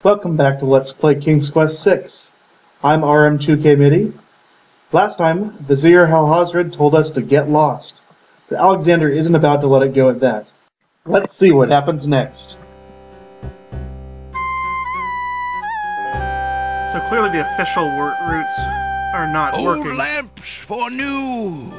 Welcome back to Let's Play King's Quest VI. I'm RM2K MIDI. Last time, Vizier Halhazred told us to get lost, but Alexander isn't about to let it go at that. Let's see what happens next. So clearly the official routes are not working. Old lamps for new!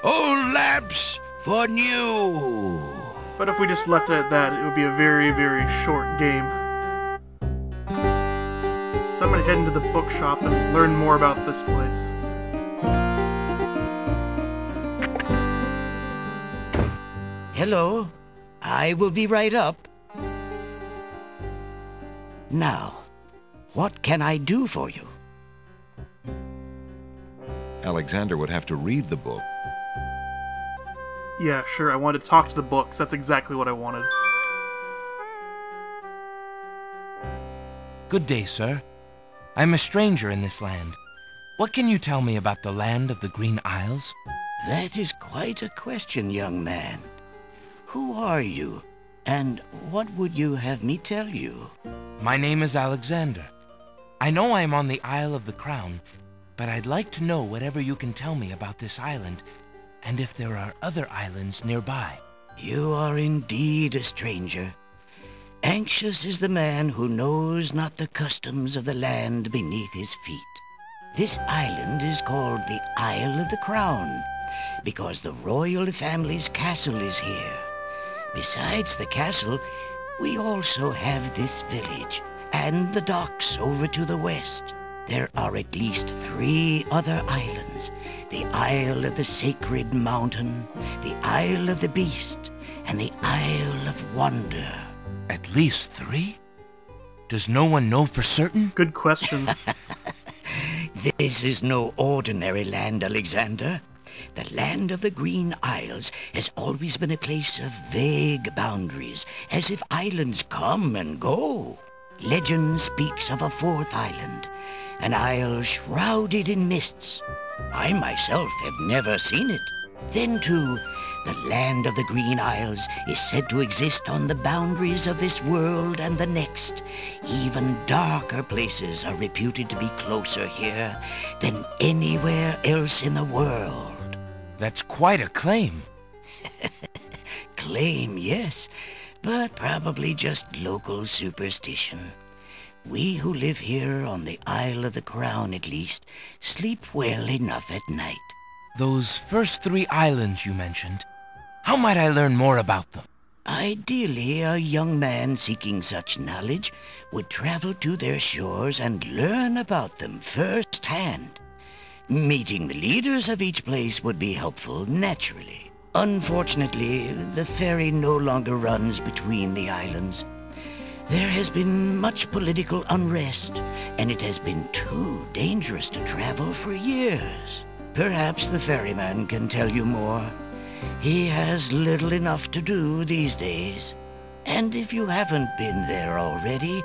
Old lamps for new! But if we just left it at that, it would be a very, very short game. So I'm going to head into the bookshop and learn more about this place. Hello, I will be right up. Now, what can I do for you? Alexander would have to read the book. Yeah, sure, I wanted to talk to the books. That's exactly what I wanted. Good day, sir. I'm a stranger in this land. What can you tell me about the land of the Green Isles? That is quite a question, young man. Who are you, and what would you have me tell you? My name is Alexander. I know I'm on the Isle of the Crown, but I'd like to know whatever you can tell me about this island, and if there are other islands nearby. You are indeed a stranger. Anxious is the man who knows not the customs of the land beneath his feet. This island is called the Isle of the Crown, because the royal family's castle is here. Besides the castle, we also have this village, and the docks over to the west. There are at least 3 other islands: the Isle of the Sacred Mountain, the Isle of the Beast, and the Isle of Wonder. At least 3? Does no one know for certain? Good question. This is no ordinary land, Alexander. The land of the Green Isles has always been a place of vague boundaries, as if islands come and go. Legend speaks of a 4th island, an isle shrouded in mists. I myself have never seen it. Then, too, the land of the Green Isles is said to exist on the boundaries of this world and the next. Even darker places are reputed to be closer here than anywhere else in the world. That's quite a claim. Claim, yes, but probably just local superstition. We who live here on the Isle of the Crown, at least, sleep well enough at night. Those first 3 islands you mentioned, how might I learn more about them? Ideally, a young man seeking such knowledge would travel to their shores and learn about them firsthand. Meeting the leaders of each place would be helpful, naturally. Unfortunately, the ferry no longer runs between the islands. There has been much political unrest, and it has been too dangerous to travel for years. Perhaps the ferryman can tell you more. He has little enough to do these days. And if you haven't been there already,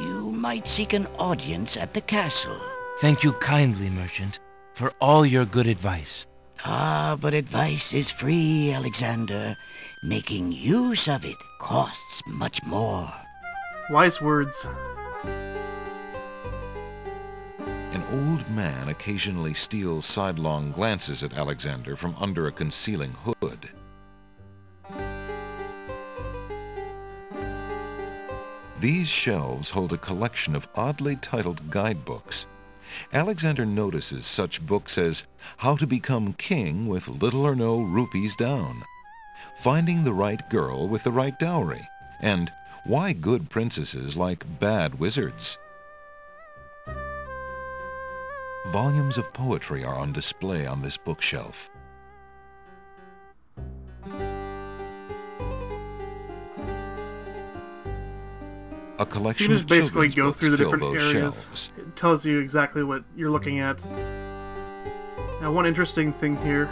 you might seek an audience at the castle. Thank you kindly, merchant, for all your good advice. Ah, but advice is free, Alexander. Making use of it costs much more. Wise words. An old man occasionally steals sidelong glances at Alexander from under a concealing hood. These shelves hold a collection of oddly titled guidebooks. Alexander notices such books as How to Become King with Little or No Rupees Down, Finding the Right Girl with the Right Dowry, and Why Good Princesses Like Bad Wizards. Volumes of poetry are on display on this bookshelf. A So collection you can just of basically children's go books through the fill different those areas. shelves. It tells you exactly what you're looking at. Now, one interesting thing here,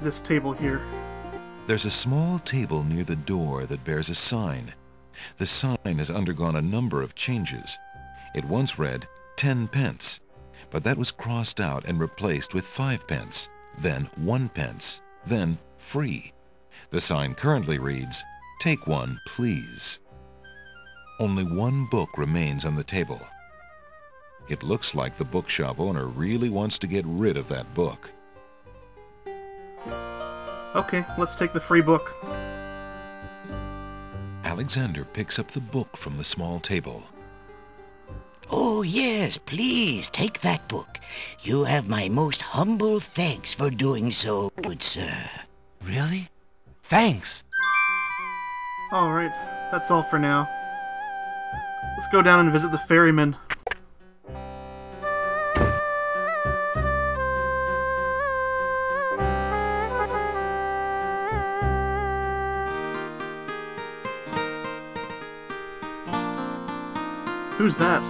this table here. There's a small table near the door that bears a sign. The sign has undergone a number of changes. It once read 10 pence, but that was crossed out and replaced with 5 pence, then 1 pence, then free. The sign currently reads, "Take one, please." Only one book remains on the table. It looks like the bookshop owner really wants to get rid of that book. Okay, let's take the free book. Alexander picks up the book from the small table. Oh, yes, please, take that book. You have my most humble thanks for doing so, good sir. Really? Thanks. Alright, that's all for now. Let's go down and visit the ferryman. Who's that?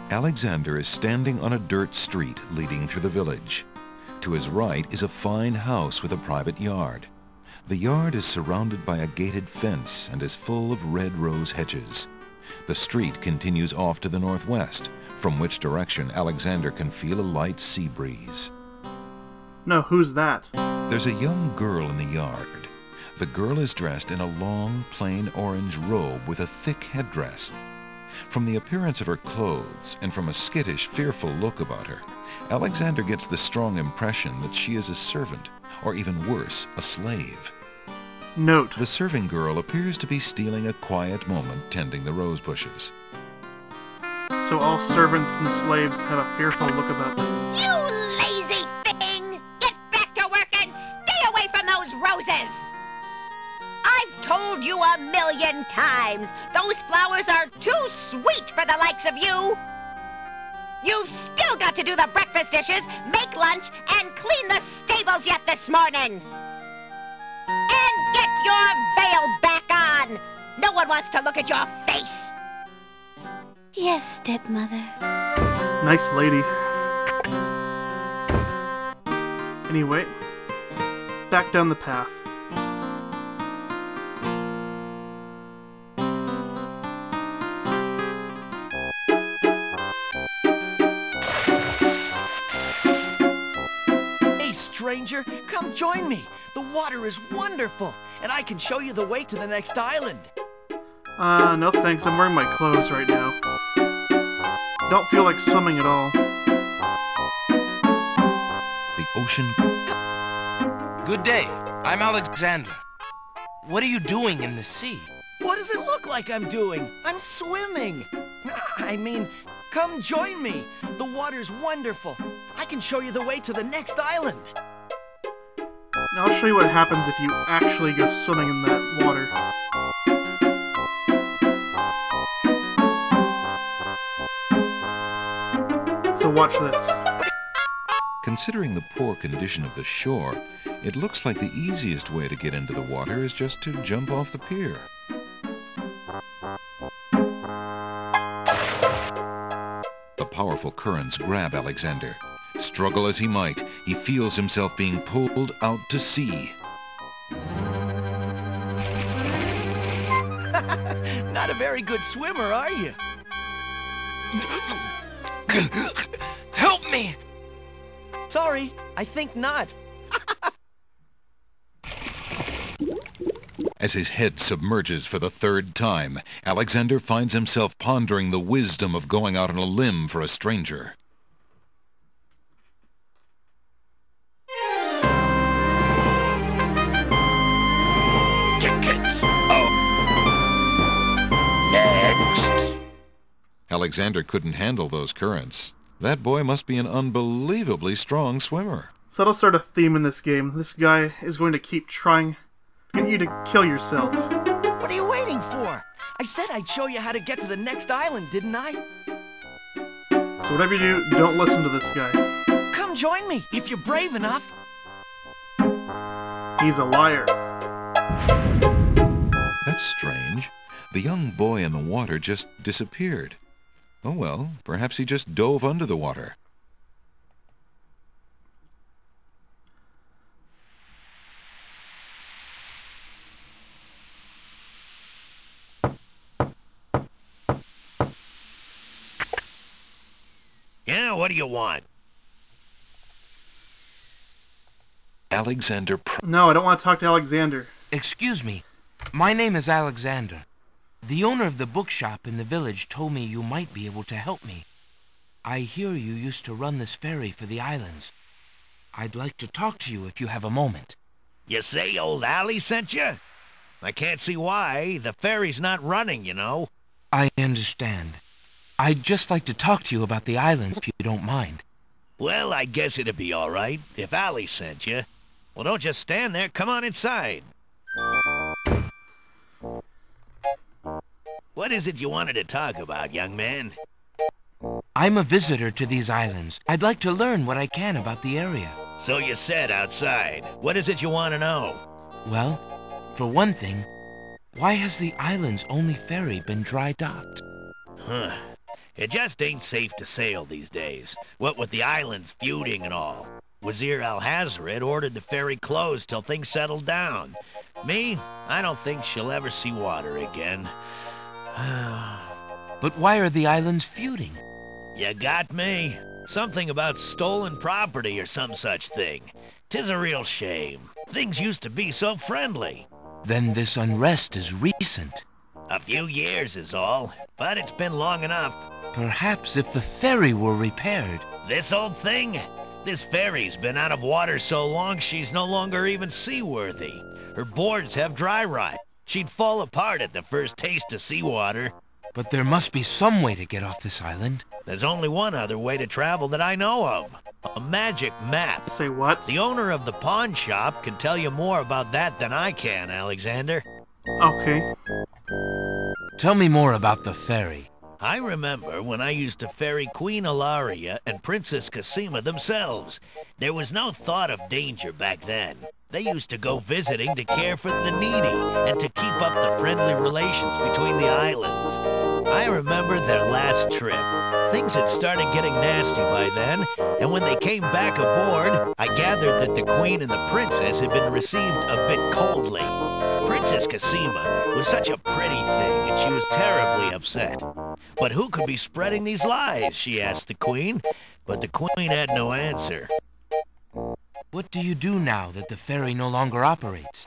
Alexander is standing on a dirt street leading through the village. To his right is a fine house with a private yard. The yard is surrounded by a gated fence and is full of red rose hedges. The street continues off to the northwest, from which direction Alexander can feel a light sea breeze. No, who's that? There's a young girl in the yard. The girl is dressed in a long, plain orange robe with a thick headdress. From the appearance of her clothes and from a skittish, fearful look about her, Alexander gets the strong impression that she is a servant, or even worse, a slave. Note. The serving girl appears to be stealing a quiet moment tending the rose bushes. So all servants and slaves have a fearful look about them. You lazy thing! Get back to work and stay away from those roses! I've told you 1,000,000 times, those flowers are too sweet for the likes of you! You've still got to do the breakfast dishes, make lunch, and clean the stables yet this morning! And get your veil back on! No one wants to look at your face! Yes, stepmother. Nice lady. Anyway, back down the path. Hey, stranger, come join me. The water is wonderful, and I can show you the way to the next island. No thanks, I'm wearing my clothes right now. Don't feel like swimming at all. The ocean... Good day. I'm Alexander. What are you doing in the sea? What does it look like I'm doing? I'm swimming. I mean, come join me. The water's wonderful. I can show you the way to the next island. Now I'll show you what happens if you actually go swimming in that water. So watch this. Considering the poor condition of the shore, it looks like the easiest way to get into the water is just to jump off the pier. The powerful currents grab Alexander. Struggle as he might, he feels himself being pulled out to sea. Not a very good swimmer, are you? Help me! Sorry, I think not. As his head submerges for the third time, Alexander finds himself pondering the wisdom of going out on a limb for a stranger. Tickets. Oh. Next. Alexander couldn't handle those currents. That boy must be an unbelievably strong swimmer. So that'll start a theme in this game. This guy is going to keep trying to get you to kill yourself. What are you waiting for? I said I'd show you how to get to the next island, didn't I? So whatever you do, don't listen to this guy. Come join me, if you're brave enough. He's a liar. That's strange. The young boy in the water just disappeared. Oh well, perhaps he just dove under the water. Yeah, what do you want? Alexander No, I don't want to talk to Alexander. Excuse me. My name is Alexander. The owner of the bookshop in the village told me you might be able to help me. I hear you used to run this ferry for the islands. I'd like to talk to you if you have a moment. You say old Allie sent you? I can't see why. The ferry's not running, you know. I understand. I'd just like to talk to you about the islands if you don't mind. Well, I guess it'd be all right if Allie sent you. Well, don't just stand there. Come on inside. What is it you wanted to talk about, young man? I'm a visitor to these islands. I'd like to learn what I can about the area. So you said outside. What is it you want to know? Well, for one thing, why has the island's only ferry been dry docked? Huh. It just ain't safe to sail these days. What with the islands feuding and all. Wazir Al-Hazred ordered the ferry closed till things settled down. Me, I don't think she'll ever see water again. But why are the islands feuding? You got me. Something about stolen property or some such thing. 'Tis a real shame. Things used to be so friendly. Then this unrest is recent. A few years is all, but it's been long enough. Perhaps if the ferry were repaired. This old thing? This ferry's been out of water so long she's no longer even seaworthy. Her boards have dry rot. She'd fall apart at the first taste of seawater. But there must be some way to get off this island. There's only one other way to travel that I know of. A magic map. Say what? The owner of the pawn shop can tell you more about that than I can, Alexander. Okay. Tell me more about the ferry. I remember when I used to ferry Queen Ilaria and Princess Cassima themselves. There was no thought of danger back then. They used to go visiting to care for the needy and to keep up the friendly relations between the islands. I remember their last trip. Things had started getting nasty by then, and when they came back aboard, I gathered that the Queen and the Princess had been received a bit coldly. Princess Cassima was such a pretty thing, and she was terribly upset. But who could be spreading these lies, she asked the Queen, but the Queen had no answer. What do you do now that the ferry no longer operates?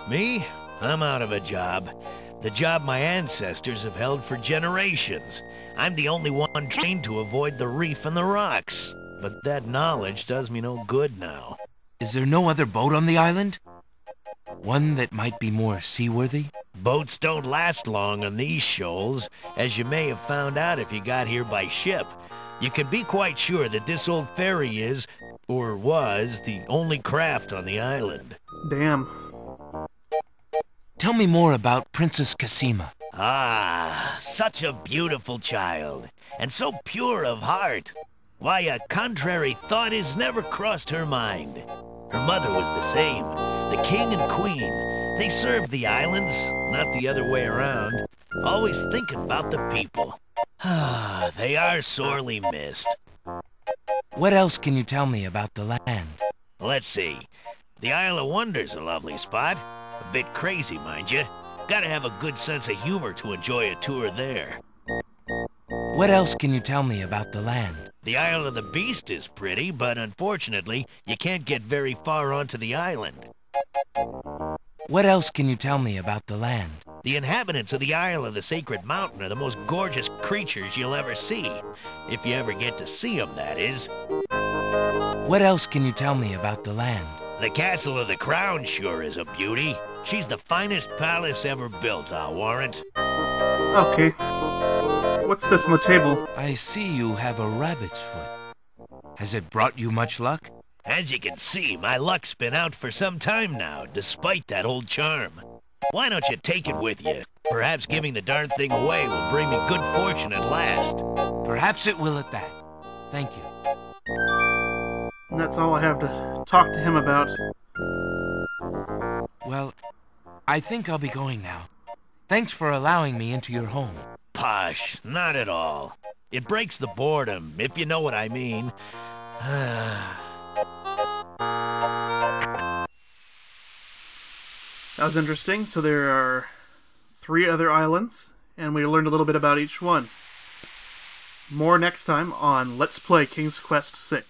Me? I'm out of a job. The job my ancestors have held for generations. I'm the only one trained to avoid the reef and the rocks. But that knowledge does me no good now. Is there no other boat on the island? One that might be more seaworthy? Boats don't last long on these shoals, as you may have found out if you got here by ship. You can be quite sure that this old ferry is, or was, the only craft on the island. Damn. Tell me more about Princess Cassima. Ah, such a beautiful child, and so pure of heart. Why, a contrary thought has never crossed her mind. Her mother was the same. The king and queen, they served the islands, not the other way around. Always thinking about the people. Ah, they are sorely missed. What else can you tell me about the land? Let's see. The Isle of Wonder's a lovely spot. A bit crazy, mind you. Gotta have a good sense of humor to enjoy a tour there. What else can you tell me about the land? The Isle of the Beast is pretty, but unfortunately, you can't get very far onto the island. What else can you tell me about the land? The inhabitants of the Isle of the Sacred Mountain are the most gorgeous creatures you'll ever see. If you ever get to see them, that is. What else can you tell me about the land? The Castle of the Crown sure is a beauty. She's the finest palace ever built, I'll warrant. Okay. What's this on the table? I see you have a rabbit's foot. Has it brought you much luck? As you can see, my luck's been out for some time now, despite that old charm. Why don't you take it with you? Perhaps giving the darn thing away will bring me good fortune at last. Perhaps it will at that. Thank you. And that's all I have to talk to him about. Well, I think I'll be going now. Thanks for allowing me into your home. Posh, not at all. It breaks the boredom, if you know what I mean. That was interesting. So there are 3 other islands, and we learned a little bit about each one. More next time on Let's Play King's Quest VI.